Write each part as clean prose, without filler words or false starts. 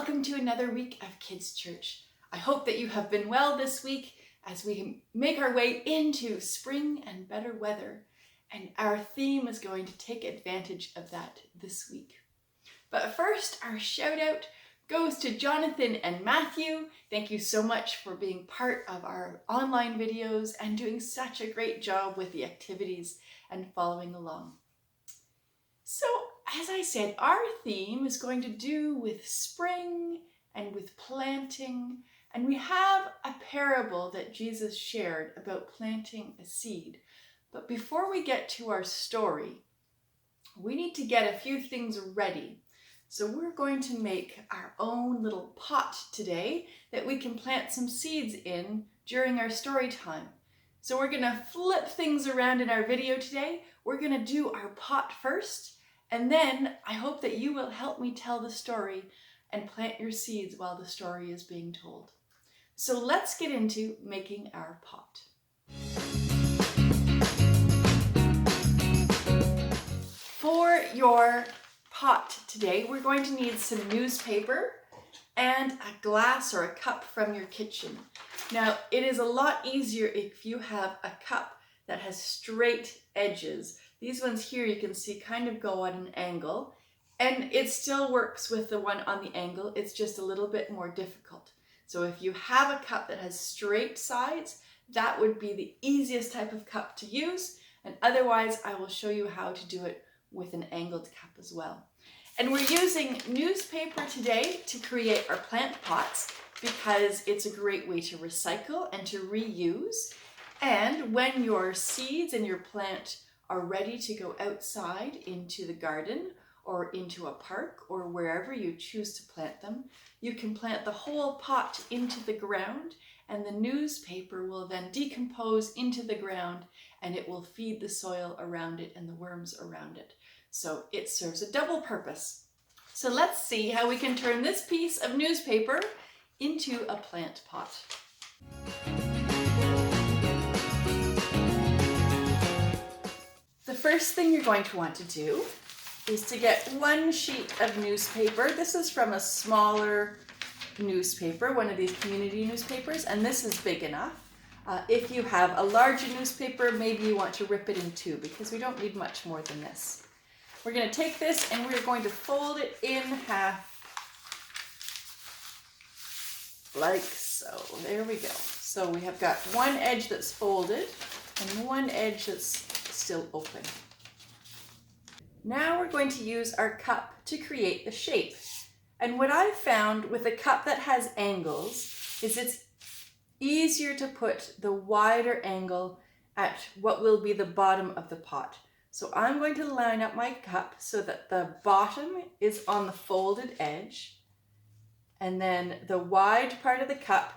welcome to another week of Kids Church. I hope that you have been well this week as we make our way into spring and better weather, and our theme is going to take advantage of that this week. But first, our shout out goes to Jonathan and Matthew. Thank you so much for being part of our online videos and doing such a great job with the activities and following along. So, as I said, our theme is going to do with spring and with planting, and we have a parable that Jesus shared about planting a seed. But before we get to our story, we need to get a few things ready. So we're going to make our own little pot today that we can plant some seeds in during our story time. So we're going to flip things around in our video today. We're going to do our pot first, and then I hope that you will help me tell the story and plant your seeds while the story is being told. So let's get into making our pot. For your pot today, we're going to need some newspaper and a glass or a cup from your kitchen. Now, it is a lot easier if you have a cup that has straight edges. These ones here you can see kind of go on an angle, and it still works with the one on the angle. It's just a little bit more difficult. So if you have a cup that has straight sides, that would be the easiest type of cup to use. And otherwise, I will show you how to do it with an angled cup as well. And we're using newspaper today to create our plant pots because it's a great way to recycle and to reuse. And when your seeds and your plant are ready to go outside into the garden or into a park or wherever you choose to plant them, you can plant the whole pot into the ground, and the newspaper will then decompose into the ground and it will feed the soil around it and the worms around it. So it serves a double purpose. So let's see how we can turn this piece of newspaper into a plant pot. The first thing you're going to want to do is to get one sheet of newspaper. This is from a smaller newspaper, one of these community newspapers, and this is big enough. If you have a larger newspaper, maybe you want to rip it in two because we don't need much more than this. We're going to take this and we're going to fold it in half like so. There we go. So we have got one edge that's folded and one edge that's still open. Now we're going to use our cup to create the shape. And what I've found with a cup that has angles is it's easier to put the wider angle at what will be the bottom of the pot. So I'm going to line up my cup so that the bottom is on the folded edge, and then the wide part of the cup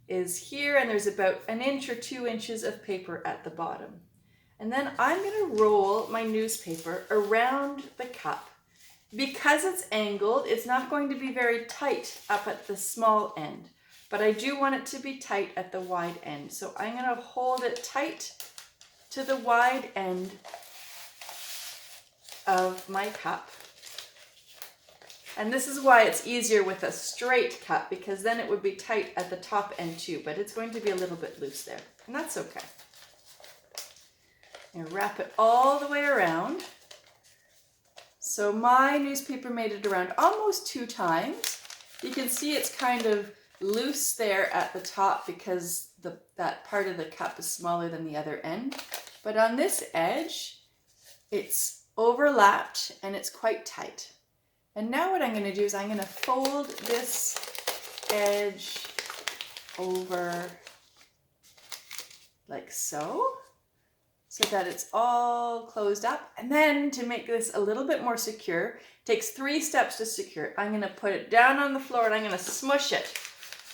is here, and there's about 1 inch or 2 inches of paper at the bottom. And then I'm going to roll my newspaper around the cup. Because it's angled, it's not going to be very tight up at the small end, but I do want it to be tight at the wide end. So I'm going to hold it tight to the wide end of my cup. And this is why it's easier with a straight cup, because then it would be tight at the top end too, but it's going to be a little bit loose there, and that's okay. And wrap it all the way around. So my newspaper made it around almost 2 times. You can see it's kind of loose there at the top because that part of the cup is smaller than the other end. But on this edge, it's overlapped and it's quite tight. And now what I'm going to do is I'm going to fold this edge over like so that it's all closed up. And then to make this a little bit more secure, it takes 3 steps to secure it. I'm going to put it down on the floor and I'm going to smush it.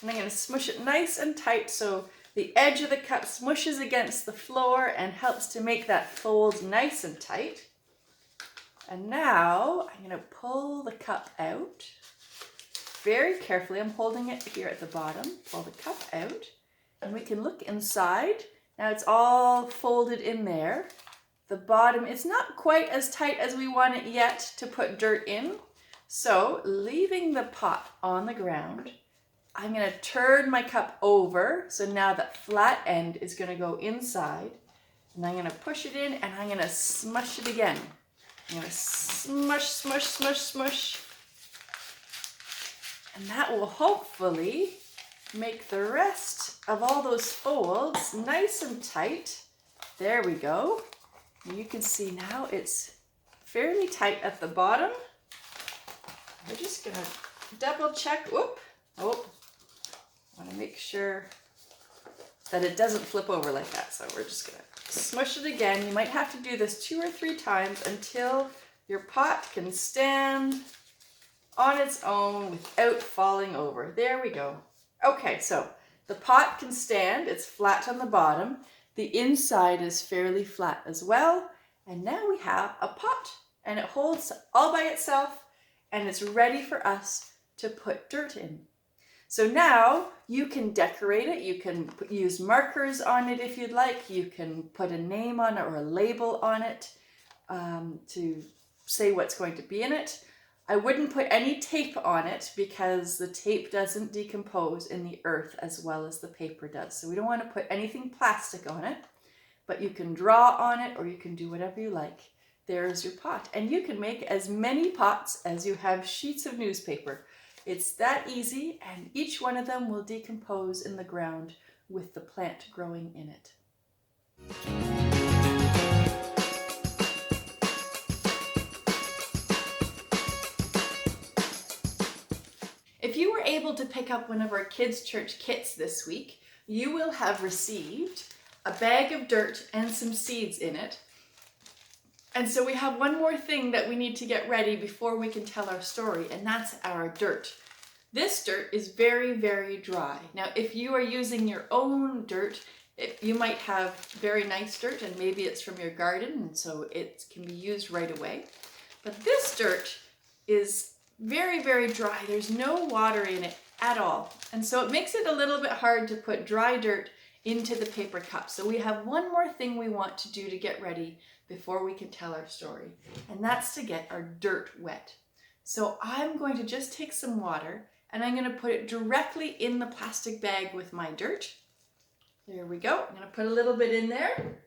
And I'm going to smush it nice and tight so the edge of the cup smushes against the floor and helps to make that fold nice and tight. And now I'm going to pull the cup out very carefully. I'm holding it here at the bottom. Pull the cup out and we can look inside. Now it's all folded in there. The bottom, it's not quite as tight as we want it yet to put dirt in, So leaving the pot on the ground, I'm going to turn my cup over. So now that flat end is going to go inside. And I'm going to push it in and I'm going to smush it again. I'm going to smush, smush, smush, smush. And that will hopefully make the rest of all those folds nice and tight. There we go. And you can see now it's fairly tight at the bottom. We're just going to double check. Whoop. Oh, I want to make sure that it doesn't flip over like that. So we're just going to smush it again. You might have to do this 2 or 3 times until your pot can stand on its own without falling over. There we go. Okay, so the pot can stand. It's flat on the bottom. The inside is fairly flat as well. And now we have a pot and it holds all by itself and it's ready for us to put dirt in. So now you can decorate it. You can use markers on it if you'd like. You can put a name on it or a label on it to say what's going to be in it. I wouldn't put any tape on it because the tape doesn't decompose in the earth as well as the paper does. So we don't want to put anything plastic on it, but you can draw on it or you can do whatever you like. There's your pot. And you can make as many pots as you have sheets of newspaper. It's that easy, and each one of them will decompose in the ground with the plant growing in it. If you were able to pick up one of our kids' church kits this week, you will have received a bag of dirt and some seeds in it. And so we have one more thing that we need to get ready before we can tell our story, and that's our dirt. This dirt is very, very dry. Now, if you are using your own dirt, you might have very nice dirt and maybe it's from your garden and so it can be used right away. But this dirt is very, very dry. There's no water in it at all. And so it makes it a little bit hard to put dry dirt into the paper cup. So we have one more thing we want to do to get ready before we can tell our story, and that's to get our dirt wet. So I'm going to just take some water and I'm going to put it directly in the plastic bag with my dirt. There we go. I'm going to put a little bit in there.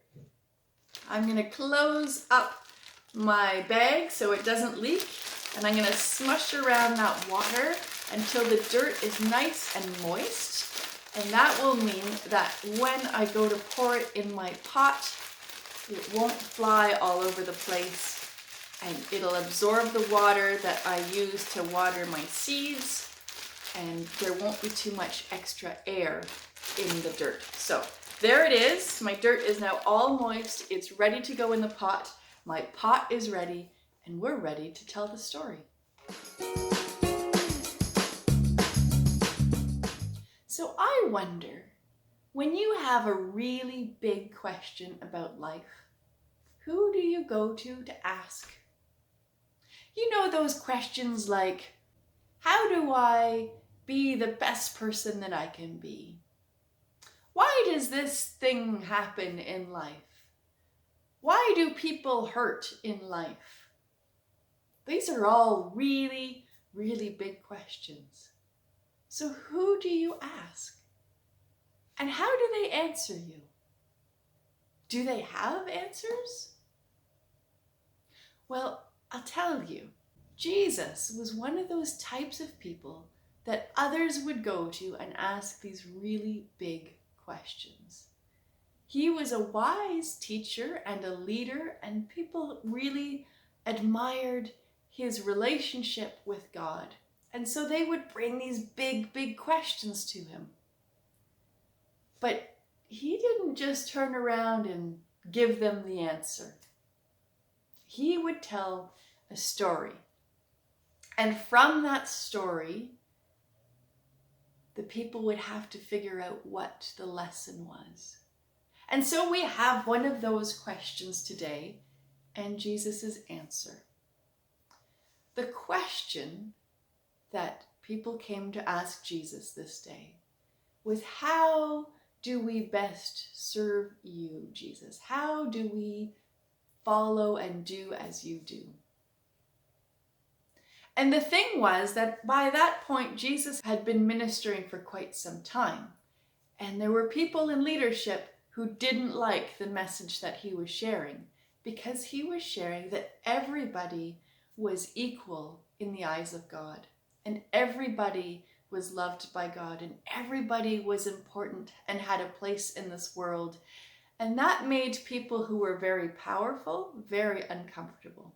I'm going to close up my bag so it doesn't leak, and I'm going to smush around that water until the dirt is nice and moist. And that will mean that when I go to pour it in my pot, it won't fly all over the place and it'll absorb the water that I use to water my seeds, and there won't be too much extra air in the dirt. So there it is. My dirt is now all moist. It's ready to go in the pot. My pot is ready and we're ready to tell the story. So I wonder, when you have a really big question about life, who do you go to ask? You know those questions like, how do I be the best person that I can be? Why does this thing happen in life? Why do people hurt in life? These are all really, really big questions. So who do you ask? And how do they answer you? Do they have answers? Well, I'll tell you, Jesus was one of those types of people that others would go to and ask these really big questions. He was a wise teacher and a leader, and people really admired his relationship with God. And so they would bring these big, big questions to him. But he didn't just turn around and give them the answer. He would tell a story. And from that story, the people would have to figure out what the lesson was. And so we have one of those questions today and Jesus's answer. The question that people came to ask Jesus this day was, how do we best serve you, Jesus? How do we follow and do as you do? And the thing was that by that point, Jesus had been ministering for quite some time. And there were people in leadership who didn't like the message that he was sharing, because he was sharing that everybody was equal in the eyes of God, and everybody was loved by God, and everybody was important and had a place in this world. And that made people who were very powerful very uncomfortable.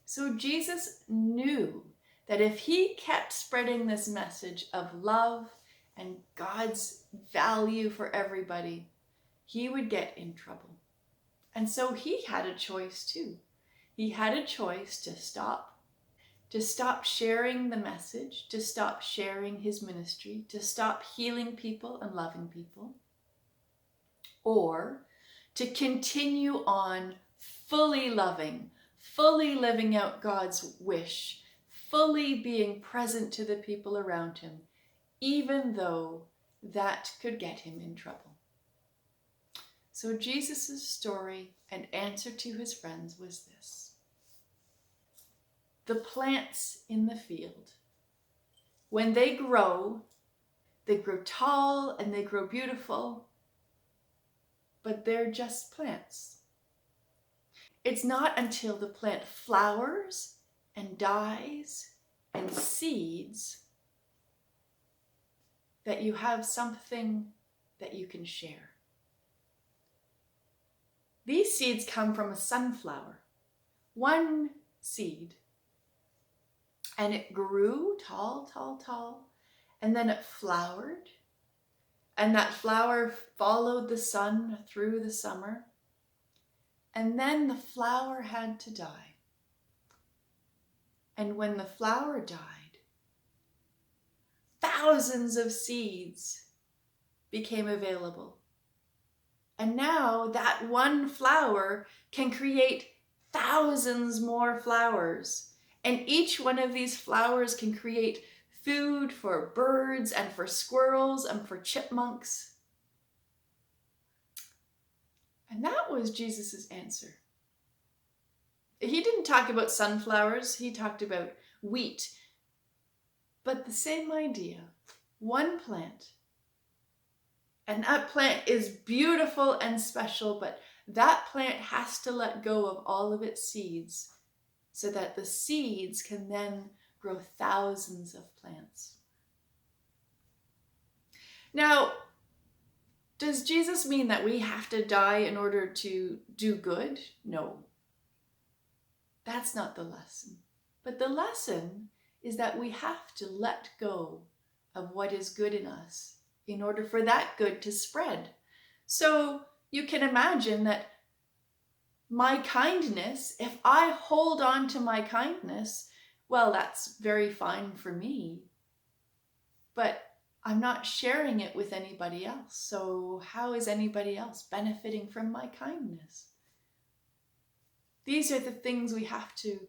So Jesus knew that if he kept spreading this message of love and God's value for everybody, he would get in trouble. And so he had a choice too. He had a choice to stop sharing the message, to stop sharing his ministry, to stop healing people and loving people, or to continue on fully loving, fully living out God's wish, fully being present to the people around him, even though that could get him in trouble. So Jesus' story and answer to his friends was this: the plants in the field, when they grow tall and they grow beautiful, but they're just plants. It's not until the plant flowers and dies and seeds that you have something that you can share. These seeds come from a sunflower, one seed, and it grew tall, and then it flowered, and that flower followed the sun through the summer, and then the flower had to die. And when the flower died, thousands of seeds became available. And now that one flower can create thousands more flowers. And each one of these flowers can create food for birds and for squirrels and for chipmunks. And that was Jesus' answer. He didn't talk about sunflowers, he talked about wheat. But the same idea, one plant. And that plant is beautiful and special, but that plant has to let go of all of its seeds so that the seeds can then grow thousands of plants. Now, does Jesus mean that we have to die in order to do good? No. That's not the lesson. But the lesson is that we have to let go of what is good in us in order for that good to spread. So you can imagine that my kindness, if I hold on to my kindness, well, that's very fine for me, but I'm not sharing it with anybody else. So how is anybody else benefiting from my kindness? These are the things we have to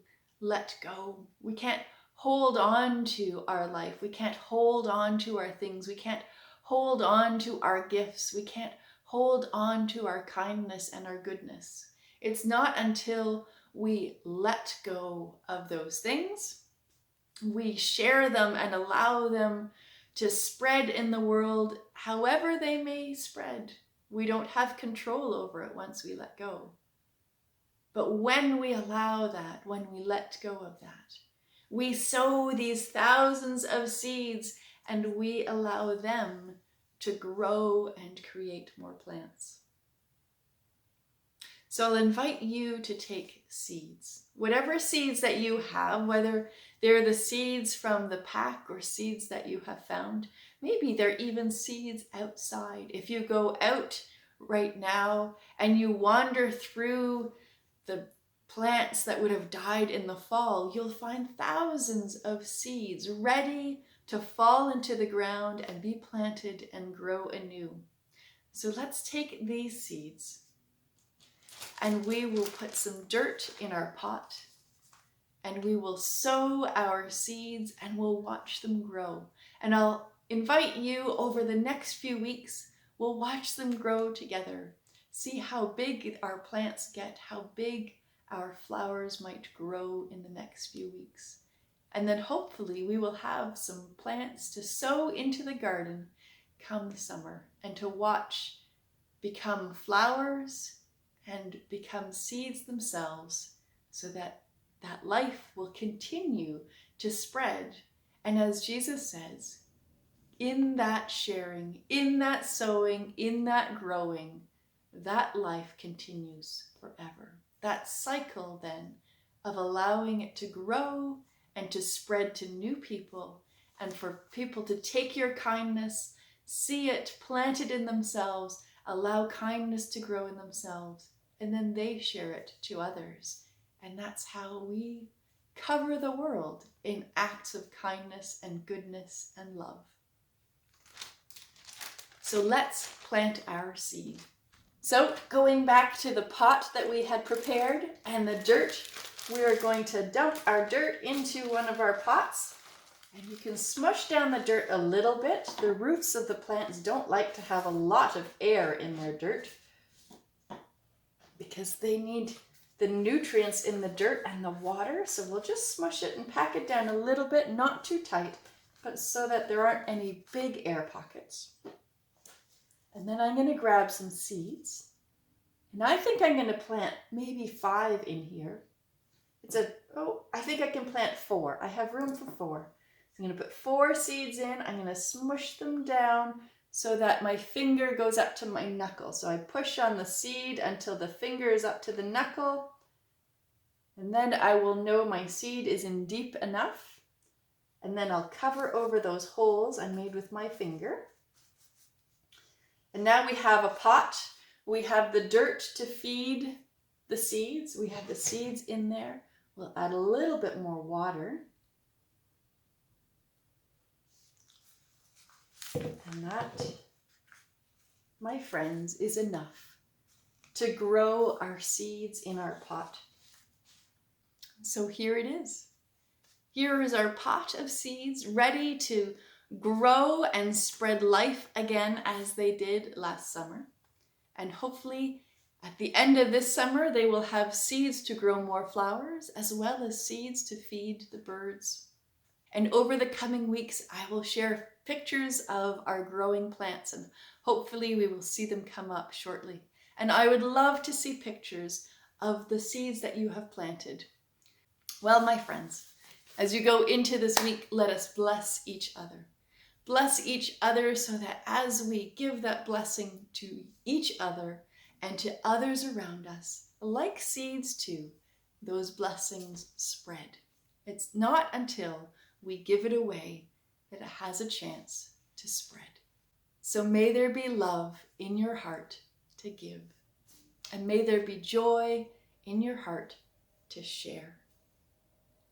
let go. We can't hold on to our life. We can't hold on to our things. We can't hold on to our gifts. We can't hold on to our kindness and our goodness. It's not until we let go of those things, we share them and allow them to spread in the world however they may spread. We don't have control over it once we let go. But when we allow that, when we let go of that, we sow these thousands of seeds and we allow them to grow and create more plants. So I'll invite you to take seeds. Whatever seeds that you have, whether they're the seeds from the pack or seeds that you have found, maybe they're even seeds outside. If you go out right now and you wander through the plants that would have died in the fall, you'll find thousands of seeds ready to fall into the ground and be planted and grow anew. So let's take these seeds and we will put some dirt in our pot and we will sow our seeds and we'll watch them grow. And I'll invite you over the next few weeks, we'll watch them grow together. See how big our plants get, how big our flowers might grow in the next few weeks. And then hopefully we will have some plants to sow into the garden come the summer and to watch become flowers and become seeds themselves, so that that life will continue to spread. And as Jesus says, in that sharing, in that sowing, in that growing, that life continues forever. That cycle then of allowing it to grow and to spread to new people, and for people to take your kindness, see it planted in themselves, allow kindness to grow in themselves, and then they share it to others. And that's how we cover the world in acts of kindness and goodness and love. So let's plant our seed. So going back to the pot that we had prepared and the dirt, we are going to dump our dirt into one of our pots. And you can smush down the dirt a little bit. The roots of the plants don't like to have a lot of air in their dirt because they need the nutrients in the dirt and the water. So we'll just smush it and pack it down a little bit, not too tight, but so that there aren't any big air pockets. And then I'm going to grab some seeds. And I think I'm going to plant maybe 5 in here. I think I can plant 4. I have room for 4. So I'm going to put 4 seeds in. I'm going to smush them down so that my finger goes up to my knuckle. So I push on the seed until the finger is up to the knuckle. And then I will know my seed is in deep enough. And then I'll cover over those holes I made with my finger. And now we have a pot. We have the dirt to feed the seeds. We have the seeds in there. We'll add a little bit more water. And that, my friends, is enough to grow our seeds in our pot. So here it is. Here is our pot of seeds ready to grow and spread life again as they did last summer. And hopefully at the end of this summer, they will have seeds to grow more flowers, as well as seeds to feed the birds. And over the coming weeks, I will share pictures of our growing plants, and hopefully we will see them come up shortly. And I would love to see pictures of the seeds that you have planted. Well, my friends, as you go into this week, let us bless each other. Bless each other so that as we give that blessing to each other and to others around us, like seeds too, those blessings spread. It's not until we give it away that it has a chance to spread. So may there be love in your heart to give, and may there be joy in your heart to share,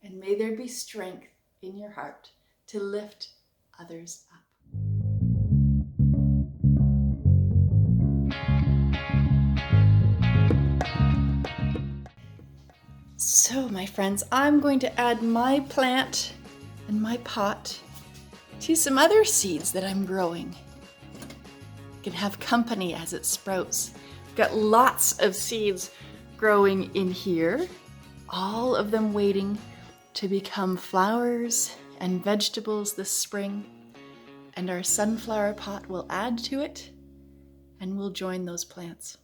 and may there be strength in your heart to lift others up. So, my friends, I'm going to add my plant and my pot to some other seeds that I'm growing. You can have company as it sprouts. I've got lots of seeds growing in here, all of them waiting to become flowers and vegetables this spring. And our sunflower pot will add to it, and we'll join those plants.